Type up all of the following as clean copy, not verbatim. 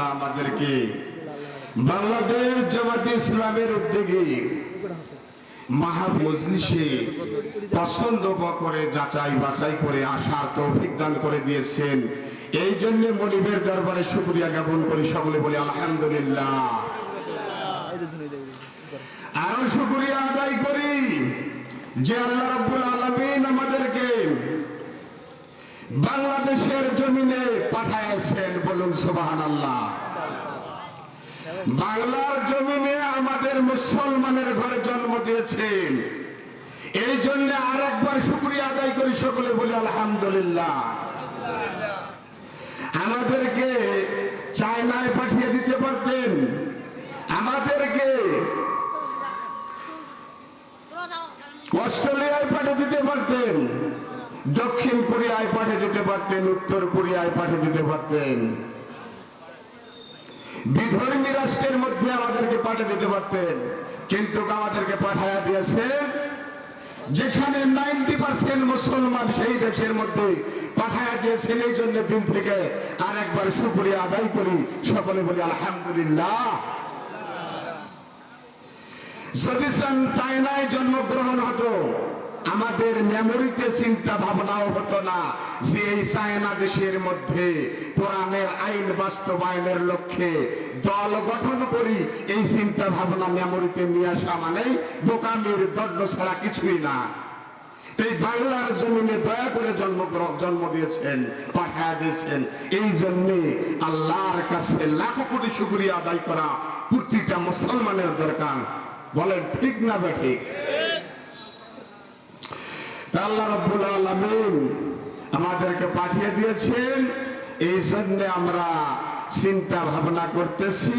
সংস্থা আমাদেরকে বাংলাদেশ জামাত ইসলামের উদ্যোগে মজলিসে পছন্দ করে যাচাই বাছাই করে আসার তৌফিক দান করে দিয়েছেন। এই জন্য মনিবের দরবারে শুকরিয়া জ্ঞাপন করি, সকলে বলি আলহামদুলিল্লাহ। আরো শুকরিয়া আদায় করি যে আল্লাহ রাব্বুল আলামিন আমাদেরকে বাংলাদেশের জমিনে পাঠাইছেন, বলুন সুবহানাল্লাহ। বাংলার জমিনে আমাদের মুসলমানের ঘরে জন্ম দিয়েছেন, এই জন্য আরেকবার শুকরিয়া আদায় করি, সকলে বলি আলহামদুলিল্লাহ। আমাদেরকে চায়নায় পাঠিয়ে দিতে পারতেন, আমাদেরকে অস্ট্রেলিয়ায় পাঠিয়ে দিতে পারতেন, দক্ষিণ কোরিয়ায় পাঠিয়ে দিতে পারতেন, উত্তর কোরিয়ায় পাঠিয়ে দিতে পারতেন, বিধর্মী রাষ্ট্রের মধ্যে আমাদেরকে পাঠিয়ে দিতে পারতেন, কিন্তু আমাদেরকে পাঠায়া দিয়েছেন যেখানে 90% মুসলমান, সেই দেশের মধ্যে পাঠায়া দিয়েছেন। এই জন্য দিন থেকে আর একবার শুকরিয়া আদায় করি, সকলে বলি আলহামদুলিল্লাহ। যদি চায়নায় জন্মগ্রহণ হতো, আমাদের মেমোরিতে চিন্তা ভাবনাও হতো না যে এই চায়না দেশের মধ্যে কোরআনের আইন বাস্তবায়নের লক্ষ্যে দল গঠন করি। এই চিন্তা ভাবনা মেমোরিতে নিয়ে আসা মানে বোকামির দণ্ড ছাড়া কিছুই না। এই বাংলার জমিনে দয়া করে জন্ম দিয়েছেন, পাঠায় দিয়েছেন। এই জন্যে আল্লাহর কাছে লাখো কোটি শুকরিয়া আদায় করা প্রতিটা মুসলমানের দরকার, বলেন ঠিক না বেঠিক? আল্লাহ রাব্বুল আলামিন আমাদেরকে পাঠিয়ে দিয়েছেন, এই জন্য আমরা চিন্তা ভাবনা করতেছি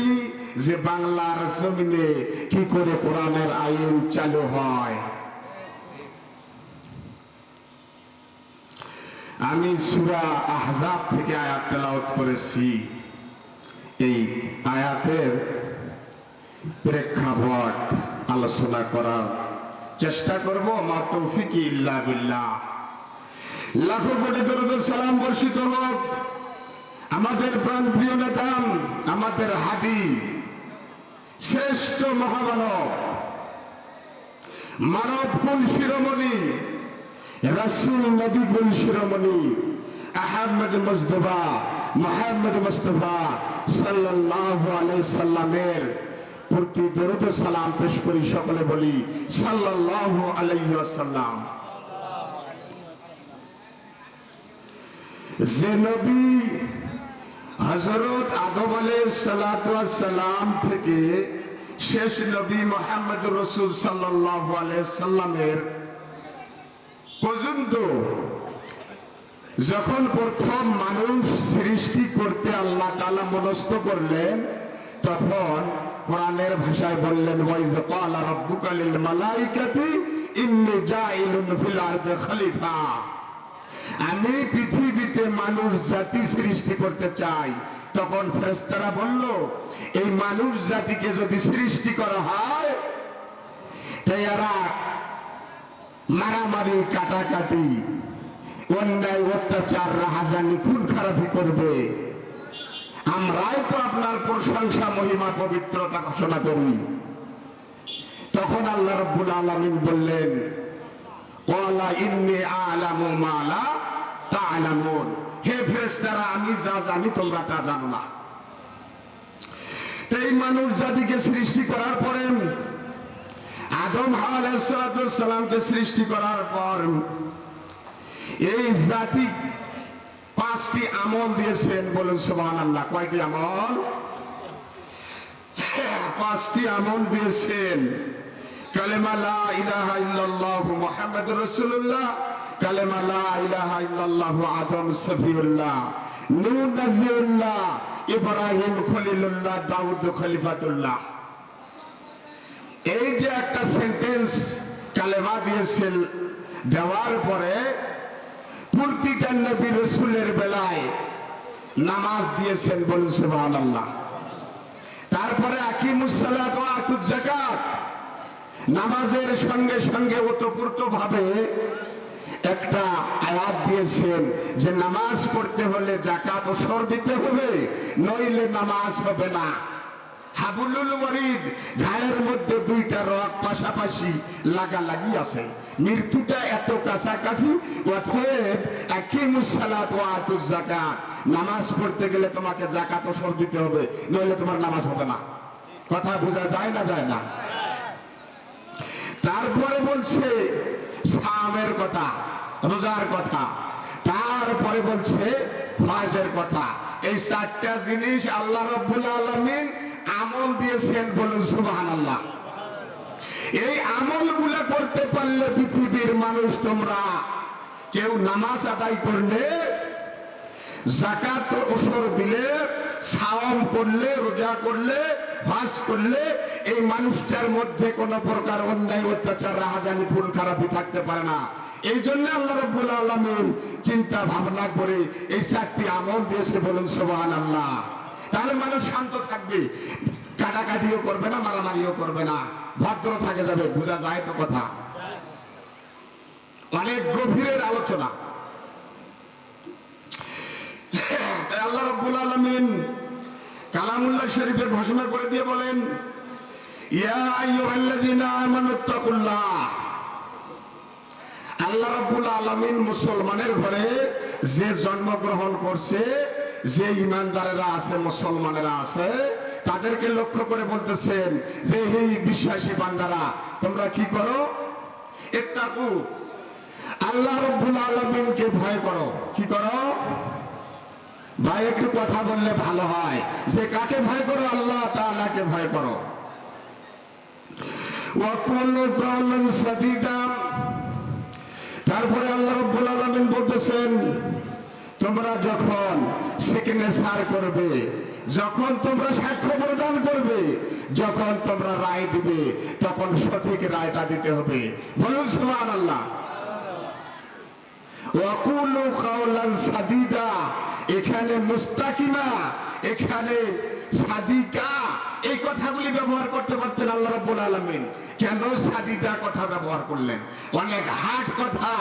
যে বাংলার জমিনে কি করে কোরআনের আইন চালু হয়। আমি সূরা আহজাব থেকে আয়াত তেলাওয়াত করেছি। এই আয়াতের প্রেক্ষাপট আলোচনা করার চেষ্টা করব। মা তৌফিক ইল্লা বিল্লাহ। লাখো কোটি দরুদ সালাম বর্ষিত হোক আমাদের প্রাণপ্রিয় নেতা, আমাদের হাদি, শ্রেষ্ঠ মহামানব, মানব কুল শিরোমণি, রাসূল নবী কুল শিরোমণি আহমদ মুস্তাফা মুহাম্মদ মুস্তাফা সাল্লাল্লাহু আলাইহি সাল্লামের প্রতি দরুদ সালাম পেশ করি, সকলে বলি সাল্লাল্লাহু আলাইহি ওয়াসাল্লাম। যে নবী হযরত আদম আলাইহিস সালাতু ওয়াস সালাম থেকে শেষ নবী মুহাম্মদুর রাসূল সাল্লাল্লাহু আলাইহি সাল্লামের পর্যন্ত যখন প্রথম মানুষ সৃষ্টি করতে আল্লাহ তাআলা মনস্থ করলেন, তখন কোরআনের ভাষায় বললেন ওয়াইজ ক্বালা রাব্বুকা লিল মালাইকাতি ইন্নী জাইলুন ফিল আরদি খলিফা। আমি পৃথিবীতে মানুষ জাতি সৃষ্টি করতে চাই। তখন ফেরেশতারা বলল, এই মানুষ জাতিকে যদি সৃষ্টি করা হয় তাই এরা মারামারি, কাটাকাটি, অন্যায়, অত্যাচার, রাহাজানি, খুন খারাপি করবে। আমরাই তো আপনার প্রশংসা, মহিমা, পবিত্রতা ঘোষণা করি। তখন আল্লাহ রাব্বুল আলামিন বললেন, ক্বালা ইন্নী আ'লামু মা লা তা'লামুন। হে ফেরেশতারা, আমি যা জানি তোমরা তা জানো না। এই মানুষ জাতিকে সৃষ্টি করার পরে, আদম আলাইহিস সালামকে সৃষ্টি করার পর এই জাতি 5টি আমল দিয়েছেন, বলেন সুবহানাল্লাহ। কয়টি আমল? 5টি আমল দিয়েছেন। কালেমা লা ইলাহা ইল্লাল্লাহু মুহাম্মাদুর রাসূলুল্লাহ, কালেমা লা ইলাহা ইল্লাল্লাহু আদম সফিউল্লাহ, নূহ নাজিউল্লাহ, ইব্রাহিম খলিলুল্লাহ, দাউদ খলিফাতুল্লাহ। এই যে একটা সেন্টেন্স কালেমা দিয়েছেন, দেওয়ার পরে প্রতিটা নবী রাসূলের বেলায় নামাজ দিয়েছেন, বলুন সুবহানাল্লাহ। তারপরে আকিমুস সালাত ওয়া আতুজ যাকাত, নামাজের সঙ্গে সঙ্গে ওতপ্রোতভাবে একটা আয়াত দিয়েছেন যে নামাজ পড়তে হলে যাকাত ওসর দিতে হবে, নইলে নামাজ হবে না। হাবুলুল ওয়ারিদ, ঘায়ের মধ্যে দুইটা রক পাশাপাশি লাগালাগি আছে, মৃত্যুটা এত কাছাকাছি। অতএব আকিমুস সালাত ওয়া আতুজ যাকাত, নামাজ পড়তে গেলে তোমাকে যাকাত ওসর দিতে হবে, নইলে তোমার নামাজ হবে না। কথা বোঝা যায় না? যায় না? তারপরে বলছে সামের কথা, রোজার কথা, তারপরে বলছে হজের কথা। এই চারটা জিনিস আল্লাহ রাব্বুল আলামিন আমল দিয়েছেন, বলুন সুবহানাল্লাহ। এই আমলগুলো করতে পারলে পৃথিবীর মানুষ, তোমরা কেউ নামাজ আদায় করলে, যাকাত ওসর দিলে, সাওম করলে, রোজা করলে, হজ করলে, এই মানুষটার মধ্যে কোন প্রকার অন্যায়, অত্যাচার, রাহাজানি, খুন খারাপি থাকতে পারে না। এই জন্য আল্লাহ রাব্বুল আলামিন চিন্তা ভাবনা করে এই চারটি আমল দিয়েছে, বলুন সুবহানাল্লাহ। তাহলে মানুষ শান্ত থাকবে, কাটাকাটিও করবে না, মারামারিও করবে না, ভদ্র থাকে যাবে। বোঝা যায় তো কথা? অনেক গভীরের আলোচনা। আল্লাহ রাব্বুল আলামিন কালামুল্লাহ শরীফে ঘোষণা করে দিয়ে বলেন, ইয়া আইয়ুহাল্লাযীনা আমানুত্তাকুল্লাহ। আল্লাহ রাব্বুল আলামিন মুসলমানের ঘরে যে জন্মগ্রহণ করছে, যে ইমানদারেরা আছে, মুসলমানেরা আছে, তাদেরকে লক্ষ্য করে বলতেছেন যে হে বিশ্বাসী বান্দারা, তোমরা কি করো? ইত্তাকু, আল্লাহ রাব্বুল আলামিনকে ভয় করো। কি করো ভাই? একটু কথা বললে ভালো হয়। যে কাকে ভয় করো? আল্লাহ তাআলাকে ভয় করো। ওয়া কুলু কাওলান সাদীদা। তারপরে আল্লাহ রাব্বুল আলামিন বলতেছেন, তোমরা যখন সিগনেচার করবে, যখন তোমরা সাক্ষ্য প্রদান করবে, যখন তোমরা রায় দিবে, তখন সঠিক রায়টা দিতে হবে। বলুন সুবহানাল্লাহ। ওয়া কুলু কাওলান সাদীদা, এখানে মুস্তাকিমা, এখানে সাদিকা, এই কথাগুলি ব্যবহার করতে পারতেন আল্লাহ রাব্বুল আলামিন। কেন সাদিদা কথা ব্যবহার করলেন? অনেক হার্ড কথা,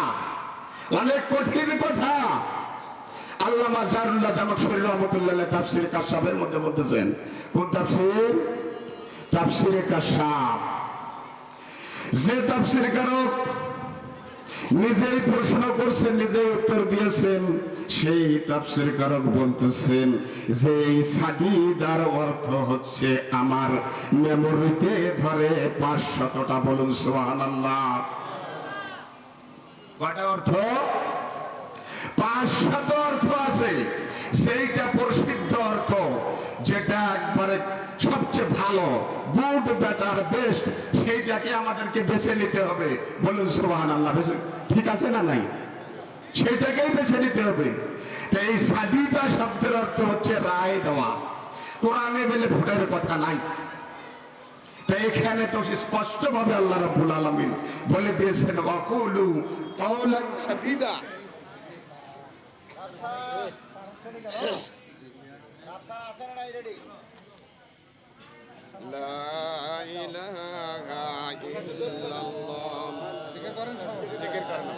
অনেক কঠিন কথা। আল্লামা জারুল্লাহ জামাখশরী রাহমাতুল্লাহ আলাইহি তাফসীরে কাশফের মধ্যে বলতেছেন, কোন তাফসীর? তাফসীরে কাশফ। যে তাফসীর কারক নিজেই প্রশ্ন করছেন, নিজেই উত্তর দিয়েছেন, সেই তাফসীর কারক বলতেছেন যে এই সাদিদার অর্থ হচ্ছে আমার মেমোরিতে ধরে 500টা। বলুন সুবহানাল্লাহ। কয়টা অর্থ? 500 অর্থ আছে। সেইটা প্রসিদ্ধ অর্থ, যেটা একবারে সবচেয়ে ভালো, গুড, বেটার, বেস্ট, সেইটাকে আমাদেরকে বেছে নিতে হবে। বলুন সুবহানাল্লাহ। ঠিক আছে না? নাই? সেটাকেই বেছে নিতে হবে। তো এই সাদিদা শব্দের অর্থ হচ্ছে রায় দেওয়া। কোরআনে বলে ভোটের কথা নাই। তো এখানে তো স্পষ্ট ভাবে আল্লাহ রাব্বুল আলামিন বলে দিয়েছেন, ওয়াকুলু কাওলান সাদীদা। লা ইলাহা ইল্লাল্লাহ। জিকির করেন, জিকির করেন।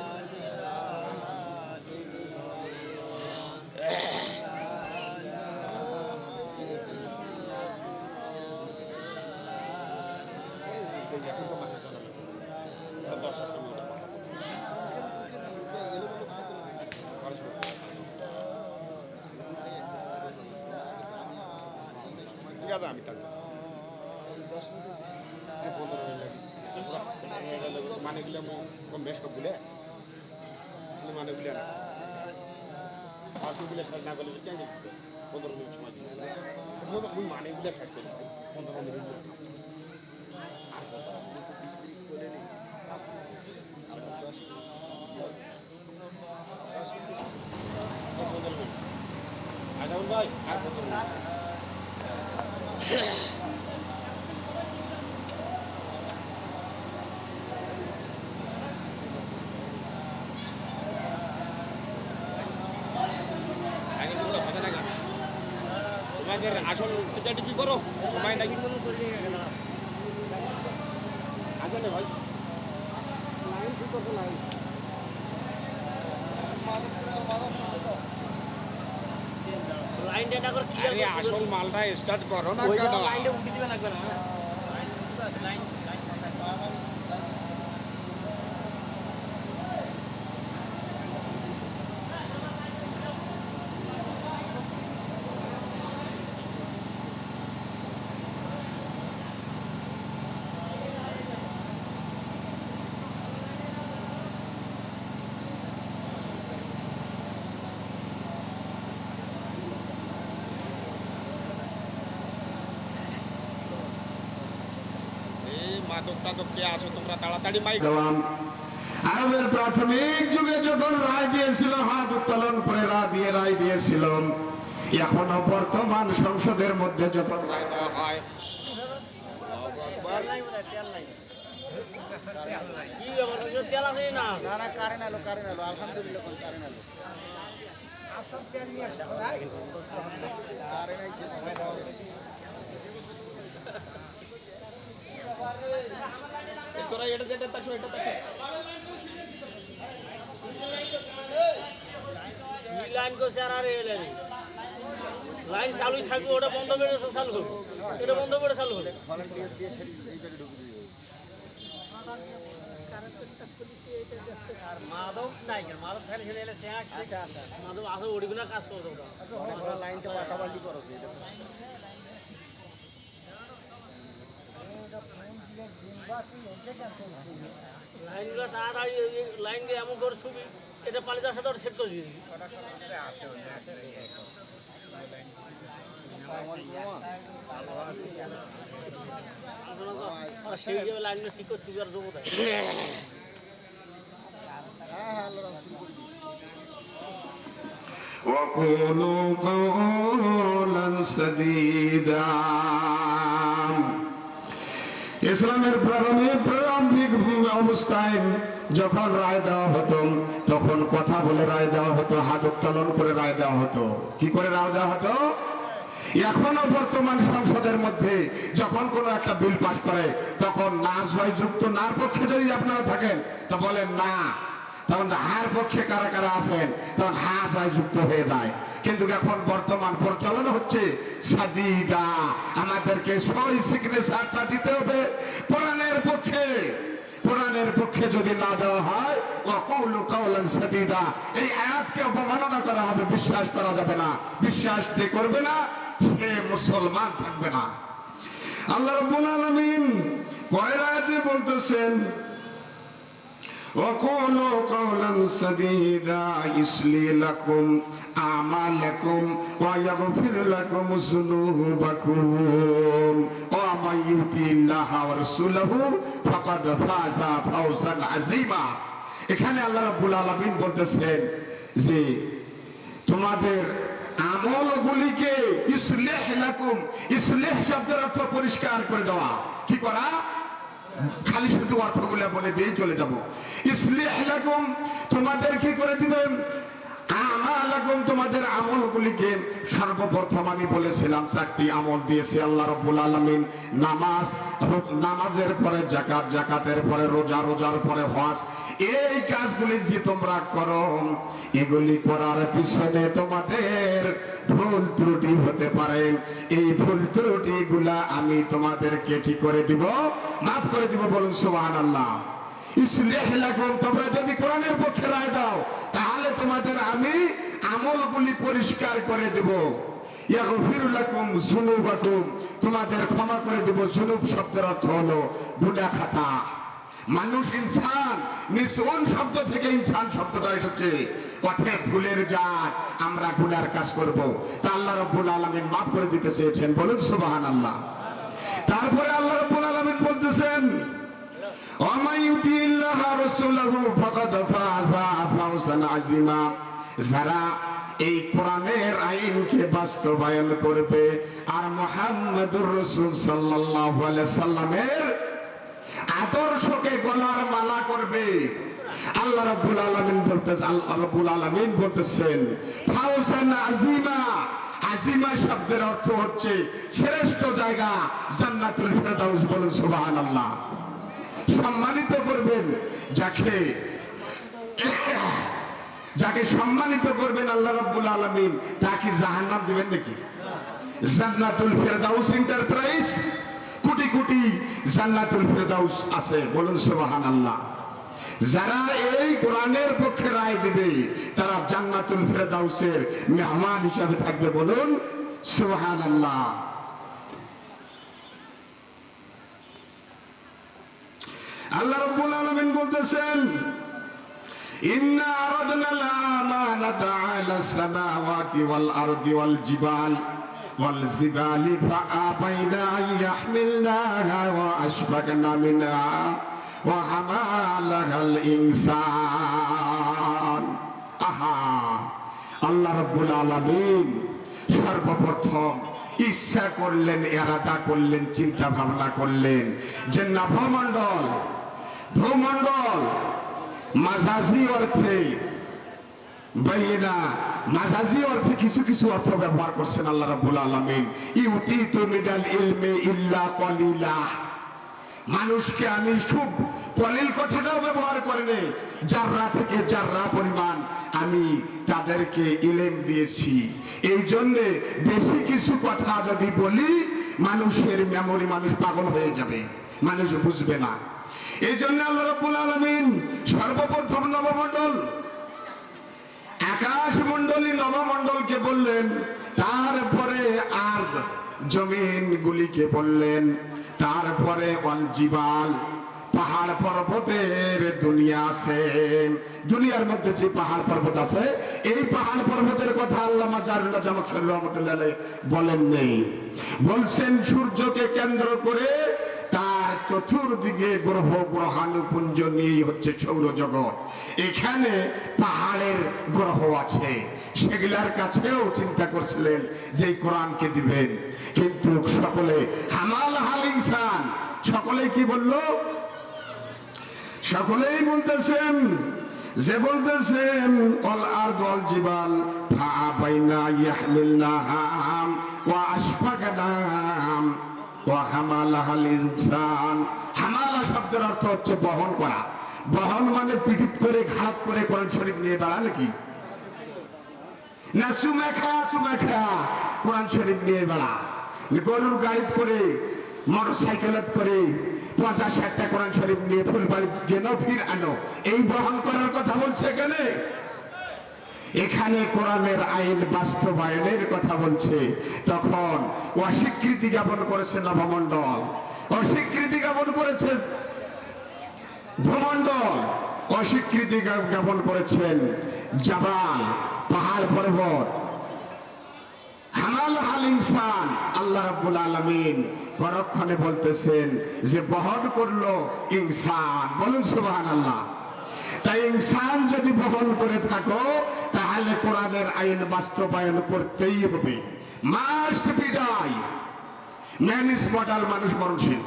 এখন তো মাঠে চলে ঠিক আছে, আমি টানতেছি। মানেগুলো কম বেশ সবগুলো মানেগুলো না, বাকিগুলো শেষ না করলে কেন 15 মিনিট সময় দিই। মানেগুলো শেষ করি 15 মিনিট। ভাই আর তোমাদের আসল এটা কি করো সময় নাকি আসলে ভাই আসল মালটা স্টার্ট করো না কেন? মাদক টাদক কে আসো তোমরা তাড়াতাড়ি মাইক। আরবের প্রাথমিক যুগে যখন রায় দিয়েছিল, হাত উত্তোলন করে রায় দিয়েছিল, এখনো বর্তমান সংসদের মধ্যে যখন রায় দেওয়া হয়, তোরা এটা যেটা তাছো এটা তাছো লাইন করছে আর লাইন চালু থাকবে, ওটা বন্ধ করে চালু করবো, এটা বন্ধ করে চালু করবো। আর মাধব নাই কেন, মাধব ফেলে ফেলে এলে মাধব আসলে ওডিগুলো কাজ করতো, লাইনটা পাল্টাপাল্টি করছে। লাইনগুলো তাড়াতাড়ি লাইন দিয়ে এমন করে ছবি, এটা পালিয়ে যাওয়ার সাথে সেট করে দিবি। সেই লাইনগুলো ঠিক করে ছবি আর দেবো। وقولوا قولا سديدا। ইসলামের প্রারম্ভিক অবস্থায় যখন রায় দেওয়া হতো, তখন কথা বলে রায় দেওয়া হতো, হাত উত্তোলন করে রায় দেওয়া হতো। কি করে রায় দেওয়া হতো? এখনো বর্তমান সংসদের মধ্যে যখন কোনো একটা বিল পাস করে, তখন নাচ হয় যুক্ত, নার পক্ষে যদি আপনারা থাকেন তো বলেন না, তখন হার পক্ষে কারা কারা আছেন তখন হাত হয় যুক্ত হয়ে যায়। কিন্তু এখন বর্তমান প্রচলন হচ্ছে সাদিদা, আমাদেরকে সই সিগনেচারটা দিতে হবে কোরআনের পক্ষে। কোরআনের পক্ষে যদি না দেওয়া হয়, ওয়াকুলু কাওলান সাদিদা, এই আয়াতকে অবমাননা করা হবে, বিশ্বাস করা যাবে না। বিশ্বাস যে করবে না সে মুসলমান থাকবে না। আল্লাহ রাব্বুল আলামিন পরের আয়াতে বলতেছেন, وقولوا قولا سديدا يصلح لكم أعمالكم ويغفر لكم ذنوبكم ومن يطع الله ورسوله فقد فاز فوزا عظيما। এখানে আল্লাহ রাব্বুল আলামিন বলতেছেন যে তোমাদের আমলগুলিকে ইসলাহ লাকুম, ইসলাহ শব্দের অর্থ পরিষ্কার করে দেওয়া। কি করা? খালি শুধু অর্থগুলো বলে দিয়ে চলে যাব। ইসলাহ লাকুম, তোমাদের কি করে দিবেন? আমালাকুম, তোমাদের আমলগুলিকে। সর্বপ্রথম আমি বলেছিলাম 4টি আমল দিয়েছে আল্লাহ রাব্বুল আলামিন। নামাজ, নামাজের পরে যাকাত, যাকাতের পরে রোজা, রোজার পরে হজ। এই কাজগুলি যে তোমরা করো, এগুলি করার পিছনে তোমাদের ভুল ত্রুটি হতে পারে। এই ভুল ত্রুটি গুলা আমি তোমাদেরকে কি করে দিব? মাফ করে দিব। বলুন সুবহানাল্লাহ। ইসলাহ লাকুম, তোমরা যদি কোরআনের পক্ষে রায় দাও, তাহলে তোমাদের আমি আমলগুলি পরিষ্কার করে দেব। ইয়াগফিরু লাকুম যুনুবাকুম, তোমাদের ক্ষমা করে দেব। যুনুব শব্দের অর্থ হলো গুনাহ খাতা। মানুষ ইনসান, নিসওয়ান শব্দ থেকে ইনসান শব্দটা এসেছে। পথে ভুলের যায়, আমরা গুনার কাজ করব, তা আল্লাহ রাব্বুল আলামিন মাফ করে দিতে চেয়েছেন। বলুন সুবহানাল্লাহ। তারপরে আল্লাহ রাব্বুল আলামিন বলতেছেন, ওয়া ইউতিল্লাহ রাসূলুহু ফাকাদ ফাযা ফাওজান আযীমা। যারা এই কোরআনের আইনকে বাস্তবায়ন করবে আর মুহাম্মদুর রাসূল সাল্লাল্লাহু আলাইহি সাল্লামের আদর্শকে গলার মালা করবে, আল্লাহ রাব্বুল আলামিন বলতেছেন, আল্লাহ রাব্বুল আলামিন বলতেছেন ফাওজান আযীমা। আযীমা শব্দের অর্থ হচ্ছে শ্রেষ্ঠ জায়গা, জান্নাতুল ফেরদাউস। বলুন সুবহানাল্লাহ। সম্মানিত করবেন যাকে যাকে সম্মানিত করবেন আল্লাহ রাব্বুল আলামিন তাকে জাহান্নাম দিবেন নাকি? জান্নাতুল ফেরদাউস এন্টারপ্রাইজ, কোটি কোটি জান্নাতুল ফেরদাউস আছে, বলুন সুবহানাল্লাহ। যারা এই কোরআনের পক্ষে রায় দিবে তারা জান্নাতুল ফেরদাউসের মেহমান হিসাবে থাকবে, বলুন সুবহানাল্লাহ। আল্লাহ রাব্বুল আলামিন বলতেছেন, ইন্না আরাদনাল আমানাতা আলাস সামাওয়াতি ওয়াল আরদি ওয়াল জিবালি ফাআবাইনা আন ইয়াহমিলনাহা ওয়া আশফাকনা মিনহা ওয়া হামালাহাল ইনসান। আহা, আল্লাহ রাব্বুল আলামিন সর্বপ্রথম ইচ্ছা করলেন, এরাদা করলেন, চিন্তা ভাবনা করলেন যে না ভূমণ্ডল মাজাজি অর্থে বাইনা, মাজাজি অর্থে কিছু কিছু অর্থ ব্যবহার করছেন আল্লাহ রাব্বুল আলামিন। ইউতিতু মিনাল ইলমি ইল্লা কলিলা, মানুষকে আমি খুব কলিল কথাটাও ব্যবহার করেনি, জাররা থেকে জাররা পরিমাণ আমি তাদেরকে ইলম দিয়েছি। এই জন্য বেশি কিছু কথা যদি বলি মানুষের মেমোরি, মানুষ পাগল হয়ে যাবে, মানুষ বুঝবে না। এই জন্য আল্লাহ রাব্বুল আলামিন সর্বপ্রথম নবমণ্ডল, আকাশ মণ্ডলী নবমণ্ডলকে বললেন, তারপরে আরদ জমিন গুলিকে বললেন, তারপরে জিবাল পাহাড় পর্বতের দুনিয়া আছে, দুনিয়ার মধ্যে যে পাহাড় পর্বত আছে এই পাহাড় পর্বতের কথা আল্লামা জারুল্লাহ জামাখশরী রাহমাতুল্লাহ আলাইহি বলেন নেই, বলছেন সূর্যকে কেন্দ্র করে তার চতুর্দিকে গ্রহ গ্রহাণুপুঞ্জ নিয়ে হচ্ছে সৌরজগৎ। এখানে পাহাড়ের গ্রহ আছে, সেগুলার কাছেও চিন্তা করছিলেন যে কোরআনকে দিবেন, কিন্তু সকলে হামাল হাল ইনসান, সকলেই কি বলল? সকলেই বলতেছেন যে বলতেছেন অল আরদ ওয়াল জিবাল ফাআবাইনা ইয়াহমিলনাহা ওয়া আশফাকনা ওয়া হামালাহাল ইনসান। হামালা শব্দের অর্থ হচ্ছে বহন করা। বহন মানে পিঠিত করে ঘাট করে কোরআন শরীফ নিয়ে বেড়া নাকি? না সুমেখা কোরআন শরীফ নিয়ে বেড়া, গরুর গাড়িত করে, মোটর সাইকেলত করে 50-60টা কোরআন শরীফ নিয়ে ফুলবাড়ি গেল ফির আনো, এই বহন করার কথা বলছে এখানে। এখানে কোরআনের আইন বাস্তবায়নের কথা বলছে। তখন অস্বীকৃতি জ্ঞাপন করেছে নবমণ্ডল, অস্বীকৃতি জ্ঞাপন করেছে ভূমণ্ডল, অস্বীকৃতি জ্ঞাপন করেছেন জাবাল পাহাড় পর্বত। হামাল হাল ইনসান, আল্লাহ রাব্বুল আলামিন পরক্ষণে বলতেছেন যে বহন করলো ইনসান, বলুন সুবহানাল্লাহ। তাই ইনসান যদি বহন করে থাকো তাহলে কোরআনের আইন বাস্তবায়ন করতেই হবে, must be die. Man is mortal, মানুষ মরণশীল।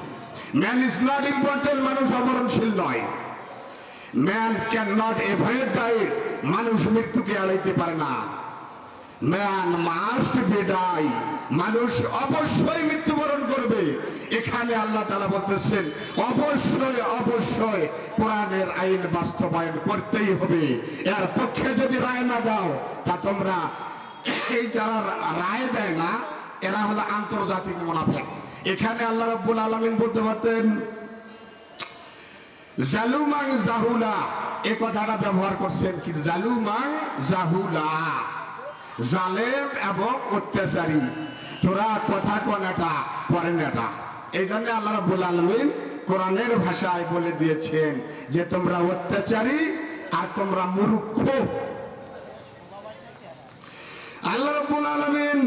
ম্যান ইজ নট ইম্পর্টেন্ট, মানুষ অমরণশীল নয়। ম্যান ক্যান নট এভয়েড ডাইট, মানুষ মৃত্যুকে এড়াইতে পারে না। ম্যান মাস্ট বি ডাই, মানুষ অবশ্যই মৃত্যুবরণ করবে। এখানে আল্লাহ তাআলা বলতেছেন অবশ্যই অবশ্যই কোরআনের আইন বাস্তবায়ন করতেই হবে। এর পক্ষে যদি রায় না দাও তা তোমরা, এই যারা রায় দেয় না এরা হলো আন্তর্জাতিক মুনাফিক। এখানে আল্লাহ রাব্বুল আলামিন বলতে পারতেন জালুমান জাহুলা, এই কথাটা ব্যবহার করছেন কি? জালুমান জাহুলা, জালেম এবং অত্যাচারী, তোরা কথা কোনটা পড়েন এটা। এই জন্য আল্লাহ রাব্বুল আলামিন কোরআনের ভাষায় বলে দিয়েছেন যে তোমরা অত্যাচারী আর তোমরা মূর্খ। আল্লাহ রাব্বুল আলামিন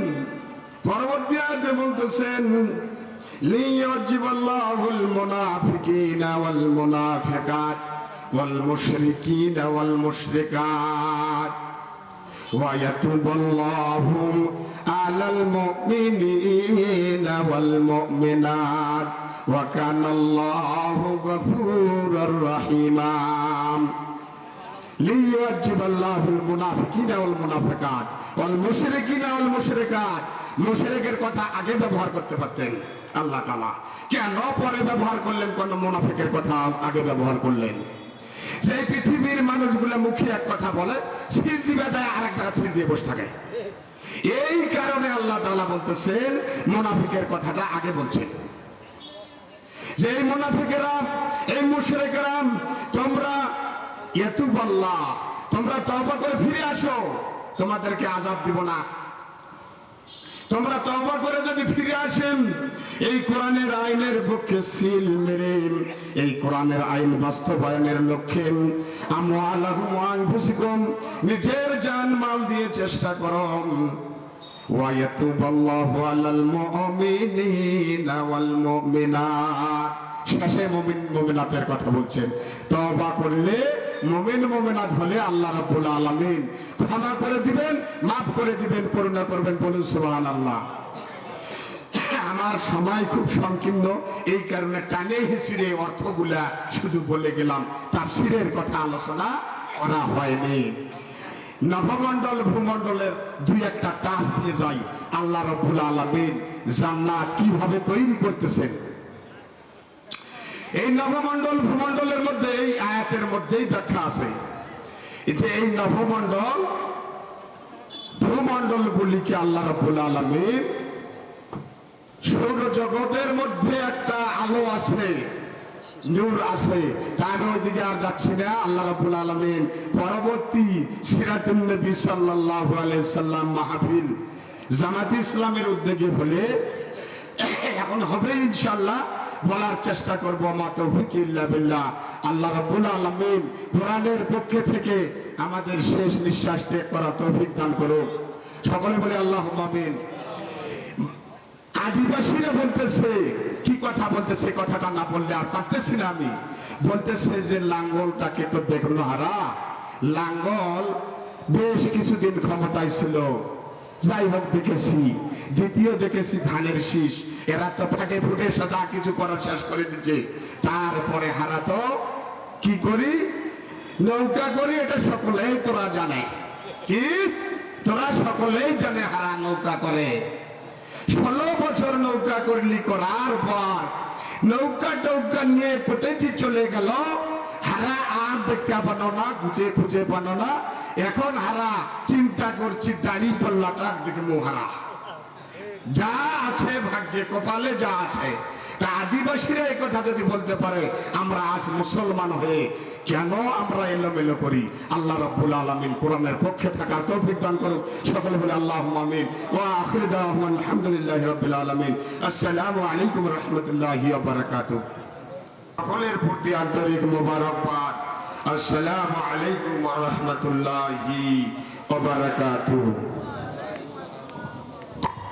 পরবর্তী আয়াতে বলতেছেন লিয়াজিবাল্লাহুল মুনাফিকিনা ওয়াল মুনাফিকাত ওয়াল মুশরিকিনা ওয়াল মুশরিকাত ওয়া ইয়াতুবুল্লাহু আলাল মুমিনিনা ওয়াল মুমিনাত ওয়া কানাল্লাহু গফুরুর রহিমা। লিয়াজিবাল্লাহুল মুনাফিকিনা ওয়াল মুনাফিকাত ওয়াল মুশরিকিনা ওয়াল মুশরিকাত, মুশরিকের কথা আগে ব্যবহার করতে পারতেন আল্লাহ তাআলা, কেন পরে ব্যবহার করলেন? কোন মুনাফিকের কথা আগে ব্যবহার করলেন? যে পৃথিবীর মানুষগুলো মুখে এক কথা বলে, ছিঁড় দিবে যায় আর এক জায়গা ছিঁড় দিয়ে বসে থাকে। এই কারণে আল্লাহ তাআলা বলতেছেন, মুনাফিকের কথাটা আগে বলছেন যে এই মুনাফিকেরা, এই মুশরিকেরা, তোমরা ইয়াতুবাল্লাহ, তোমরা তওবা করে ফিরে আসো, তোমাদেরকে আযাব দিব না। তোমরা তওবা করে যদি ফিরে আসেন, এই কোরআনের আইনের পক্ষে সিল মেরে, এই কোরআনের আইন বাস্তবায়নের লক্ষ্যে আমওয়ালাহুম ওয়া আনফুসিকুম, নিজের জান মাল দিয়ে চেষ্টা করো। ওয়া ইয়াতুবাল্লাহু আলাল মুমিনিনা ওয়াল মুমিনাত, শেষে মুমিন মুমিনাতের কথা বলছেন। তওবা করলে, মুমিন মুমিনাত হলে আল্লাহ রাব্বুল আলামিন ক্ষমা করে দিবেন, মাফ করে দিবেন, করুণা করবেন। বলুন সুবহানাল্লাহ। আমার সময় খুব সংকীর্ণ, এই কারণে টানে হিসিরে অর্থগুলা শুধু বলে গেলাম, তাফসীরের কথা আলোচনা করা হয়নি। নভমণ্ডল ভূমণ্ডলের দুই একটা টাচ দিয়ে যাই। আল্লাহ রাব্বুল আলামিন জান্নাত কিভাবে তৈরি করতেছেন, এই নভমণ্ডল ভূমণ্ডলের মধ্যে, এই আয়াতের মধ্যেই ব্যাখ্যা আছে যে এই নভমণ্ডল ভূমণ্ডল গুলিকে আল্লাহ রাব্বুল আলামিন, সৌরজগতের মধ্যে একটা আলো আছে, নূর আছে, তার ওইদিকে আর যাচ্ছি না। আল্লাহ রাব্বুল আলামিন পরবর্তী সিরাতুন নবী সাল্লাল্লাহু আলাইহি সাল্লাম মাহফিল জামাত ইসলামের উদ্যোগে হলে এখন হবে ইনশাআল্লাহ, বলার চেষ্টা করব। মা তৌফিক ইল্লা বিল্লাহ। আল্লাহ রাব্বুল আলামিন কোরআনের পক্ষে থেকে আমাদের শেষ নিঃশ্বাস ত্যাগ করা তৌফিক দান করুন। সকলে বলে আল্লাহুম্মা আমিন। আদিবাসীরা বলতেছে, কি কথা বলতেছে, কথাটা না বললে আর পারতেছি না আমি। বলতেছে যে লাঙ্গলটাকে তো দেখলো হারা, লাঙ্গল বেশ কিছুদিন ক্ষমতায় ছিল, যাই হোক দেখেছি। দ্বিতীয় দেখেছি ধানের শীষ, এরা তো ফাটে ফুটে সাজা কিছু করার শেষ করে দিচ্ছে। তারপরে হারা তো কি করি, নৌকা করি, এটা সকলেই তোরা জানে, কি তোরা সকলেই জানে হারা নৌকা করে। 16 বছর নৌকা করলি, করার পর নৌকা টৌকা নিয়ে ফুটেছি চলে গেল। হারা আর দেখতে পানো না, খুঁজে খুঁজে পানো না। এখন হারা চিন্তা করছি দাড়ি পাল্লাটার দিকে মোহারা, যা আছে ভাগ্যে কপালে যা আছে। তা আদিবাসীরা এই কথা যদি বলতে পারে, আমরা আজ মুসলমান হয়ে কেন আমরা এলোমেলো করি? আল্লাহ রাব্বুল আলামিন কোরআনের পক্ষে থাকার তৌফিক দান করুন। সকলে বলে আল্লাহুম্মা আমিন। ওয়া আখিরু দাওয়ানা আলহামদুলিল্লাহি রাব্বিল আলামিন। আসসালামু আলাইকুম ওয়া রাহমাতুল্লাহি ওয়া বারাকাতুহু। সকলের প্রতি আন্তরিক মোবারকবাদ। আসসালামু আলাইকুম ওয়া রাহমাতুল্লাহি ওয়া বারাকাতুহু।